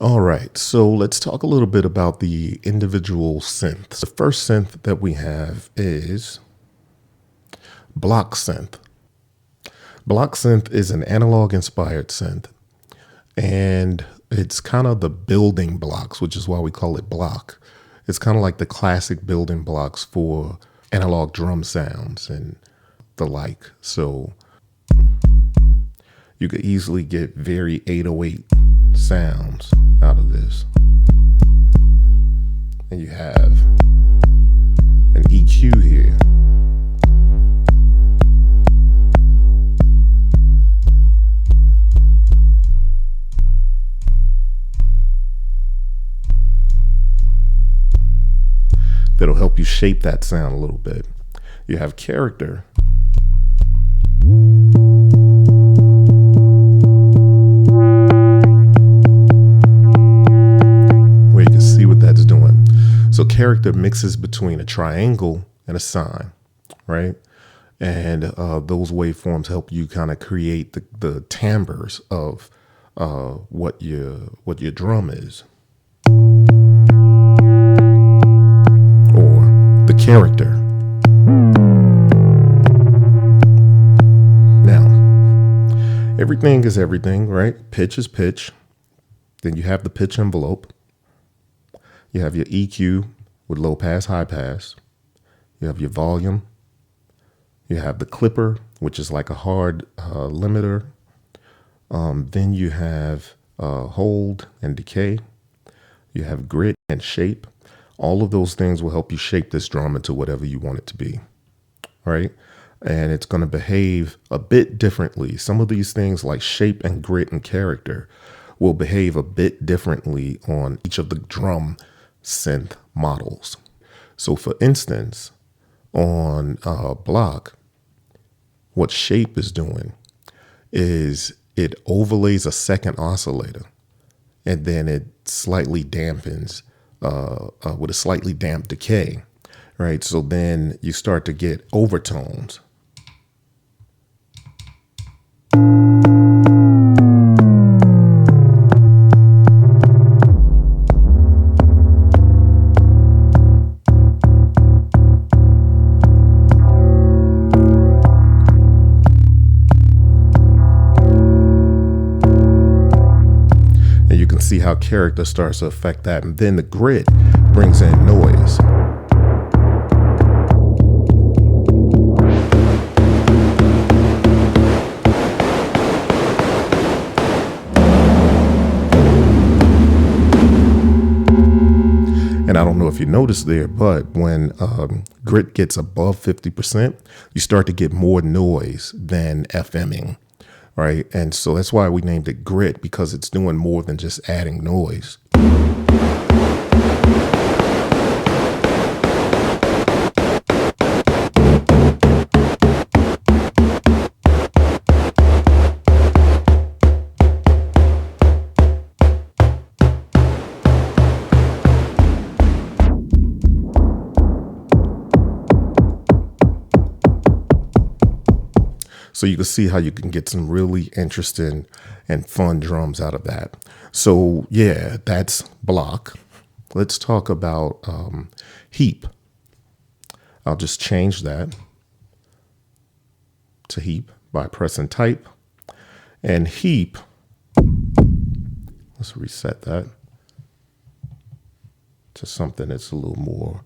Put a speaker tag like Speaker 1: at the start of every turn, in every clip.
Speaker 1: All right, so let's talk a little bit about the individual synths. The first synth that we have is block synth. Block synth is an analog inspired synth, and it's kind of the building blocks, which is why we call it block. It's kind of like the classic building blocks for analog drum sounds and the like. So you could easily get very 808 sounds out of this. And you have an EQ here. That'll help you shape that sound a little bit. You have character. Where you can see what that's doing. So character mixes between a triangle and a sine, right? And those waveforms help you kind of create the timbres of what your drum is. The character. Now, everything is everything, right? Pitch is pitch. Then you have the pitch envelope. You have your EQ with low pass, high pass. You have your volume. You have the clipper, which is like a hard limiter. Then you have hold and decay. You have grit and shape. All of those things will help you shape this drum into whatever you want it to be, right? And it's going to behave a bit differently. Some of these things like shape and grit and character will behave a bit differently on each of the drum synth models. So for instance, on block, what shape is doing is it overlays a second oscillator and then it slightly dampens with a slightly damp decay, right? So then you start to get overtones. See how character starts to affect that, and then the grit brings in noise. And I don't know if you noticed there, but when grit gets above 50%, you start to get more noise than FMing. Right. And so that's why we named it grit, because it's doing more than just adding noise. So you can see how you can get some really interesting and fun drums out of that. So yeah, that's block. Let's talk about heap. I'll just change that to heap by pressing type. And heap, let's reset that to something that's a little more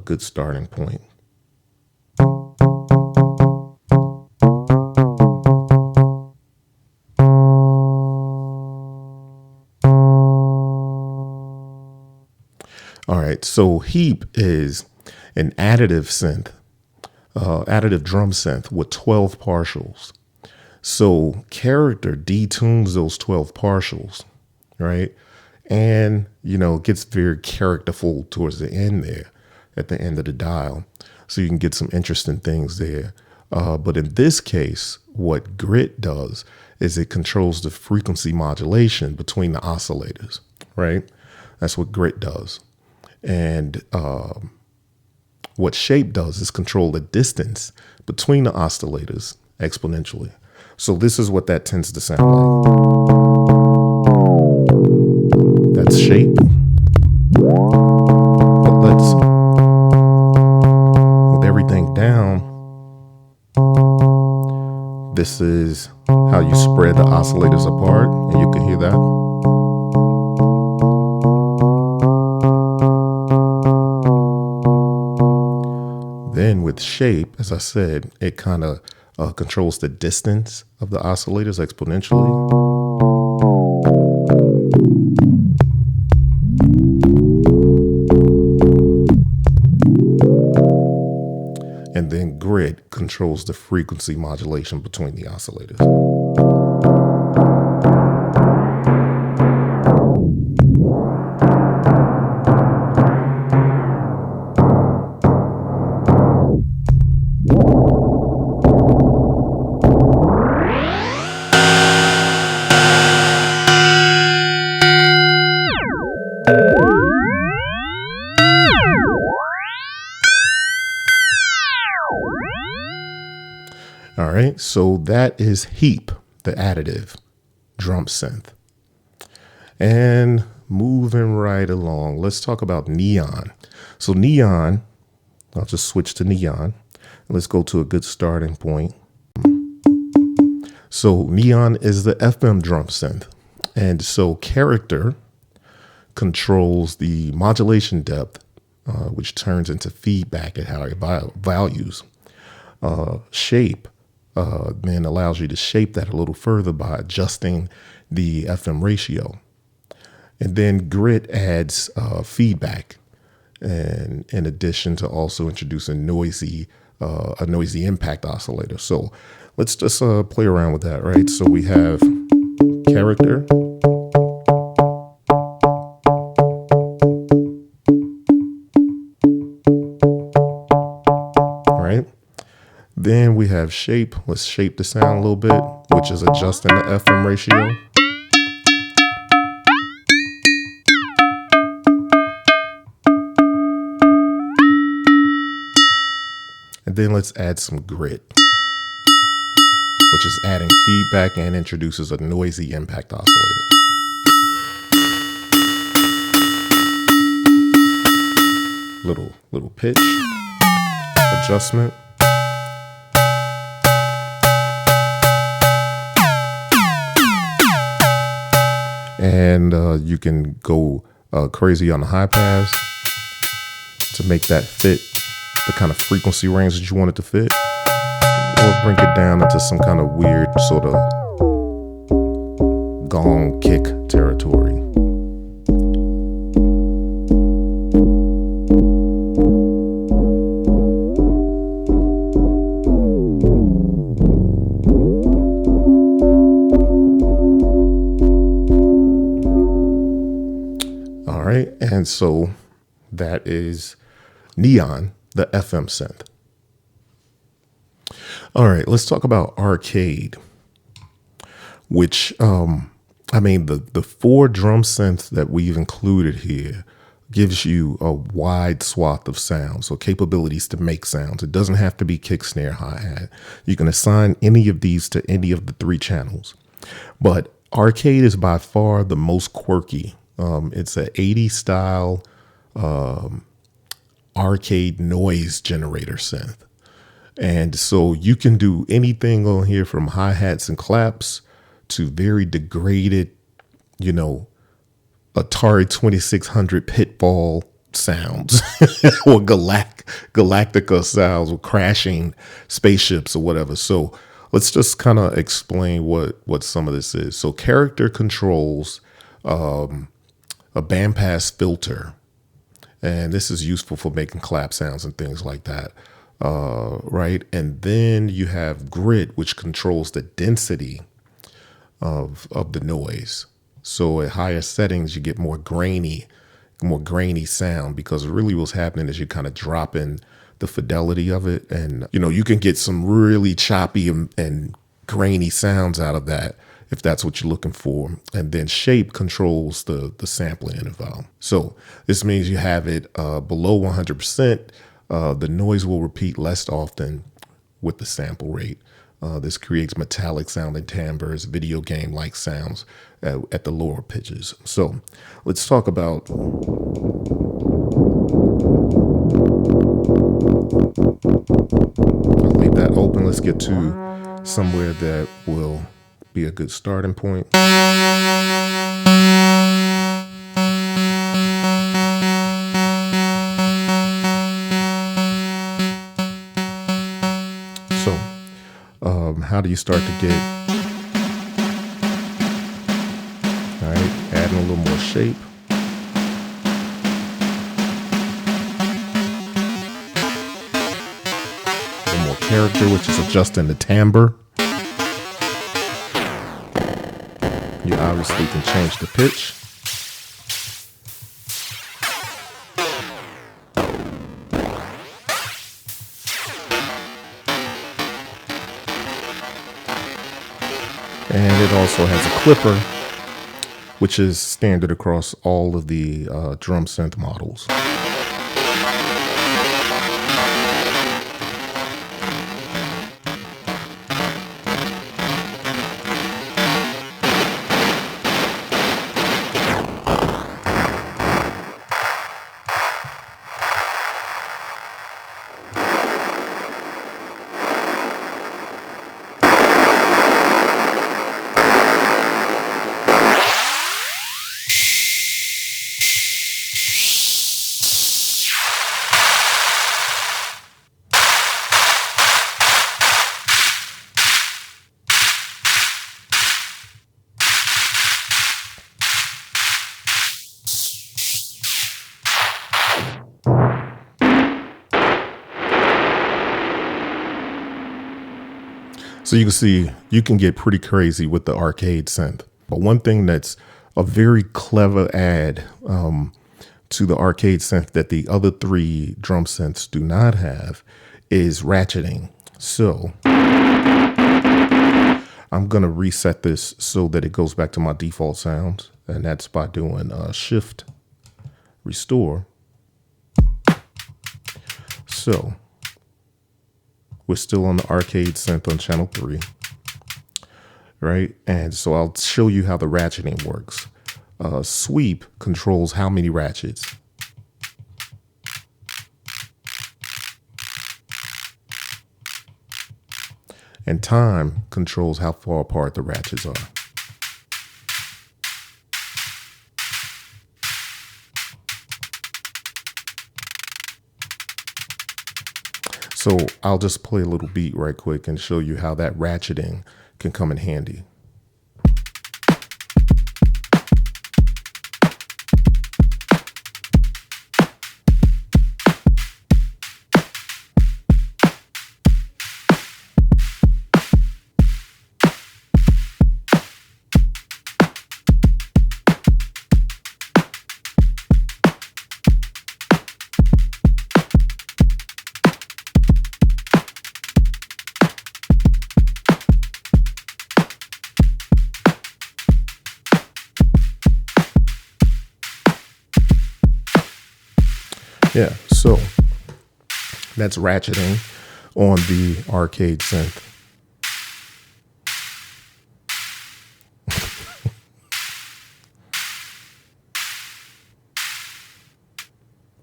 Speaker 1: good starting point. All right, so Heap is an additive synth, additive drum synth with 12 partials. So character detunes those 12 partials, right? And, you know, it gets very characterful towards the end there, at the end of the dial. So you can get some interesting things there. But in this case, what grit does is it controls the frequency modulation between the oscillators, right? That's what grit does. And what shape does is control the distance between the oscillators exponentially. So this is what that tends to sound like. This is how you spread the oscillators apart, and you can hear that. Then with shape, as I said, it kind of controls the distance of the oscillators exponentially. And then grid controls the frequency modulation between the oscillators. All right, so that is Heap, the Additive drum synth. And moving right along, let's talk about Neon. So Neon, I'll just switch to Neon. Let's go to a good starting point. So Neon is the FM drum synth. And so character controls the modulation depth, which turns into feedback at higher values. Shape then allows you to shape that a little further by adjusting the FM ratio. And then grid adds feedback, and in addition to also introducing a noisy impact oscillator. So let's just play around with that, right? So we have character. Right? Then we have shape. Let's shape the sound a little bit, which is adjusting the FM ratio. And then let's add some grid, which is adding feedback and introduces a noisy impact oscillator. Little pitch adjustment. And you can go crazy on the high pass to make that fit the kind of frequency range that you want it to fit, or bring it down into some kind of weird sort of gong kick territory. All right, and so that is Neon, the FM synth. All right, let's talk about Arcade, which, the 4 drum synths that we've included here gives you a wide swath of sounds, so capabilities to make sounds. It doesn't have to be kick, snare, hi-hat. You can assign any of these to any of the 3 channels. But Arcade is by far the most quirky. It's an 80s style arcade noise generator synth. And so you can do anything on here from hi-hats and claps to very degraded, Atari 2600 pitfall sounds or Galactica sounds or crashing spaceships or whatever. So let's just kind of explain what some of this is. So character controls a bandpass filter. And this is useful for making clap sounds and things like that, right? And then you have grid, which controls the density of the noise. So at higher settings, you get more grainy sound, because really what's happening is you're kind of dropping the fidelity of it. And, you can get some really choppy and grainy sounds out of that, if that's what you're looking for. And then shape controls the sampling interval. So this means you have it below 100%. The noise will repeat less often with the sample rate. This creates metallic sounding timbres, video game like sounds at the lower pitches. So let's talk about I'll leave that open. Let's get to somewhere that will be a good starting point. So, how do you start to get, all right, adding a little more shape. A little more character, which is adjusting the timbre. You obviously can change the pitch. And it also has a clipper, which is standard across all of the drum synth models. So you can see, you can get pretty crazy with the arcade synth. But one thing that's a very clever add to the arcade synth that the other three drum synths do not have is ratcheting. So I'm going to reset this so that it goes back to my default sounds. And that's by doing shift restore. So we're still on the arcade synth on channel 3, right? And so I'll show you how the ratcheting works. Sweep controls how many ratchets. And time controls how far apart the ratchets are. So I'll just play a little beat right quick and show you how that ratcheting can come in handy. Yeah, so that's ratcheting on the arcade synth.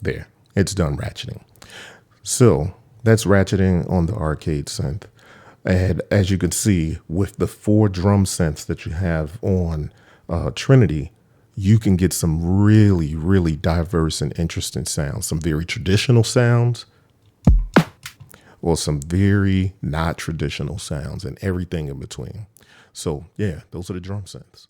Speaker 1: There, it's done ratcheting. So that's ratcheting on the arcade synth. And as you can see, with the 4 drum synths that you have on Trinity, you can get some really, really diverse and interesting sounds. Some very traditional sounds or some very not traditional sounds and everything in between. So yeah, those are the drum synths.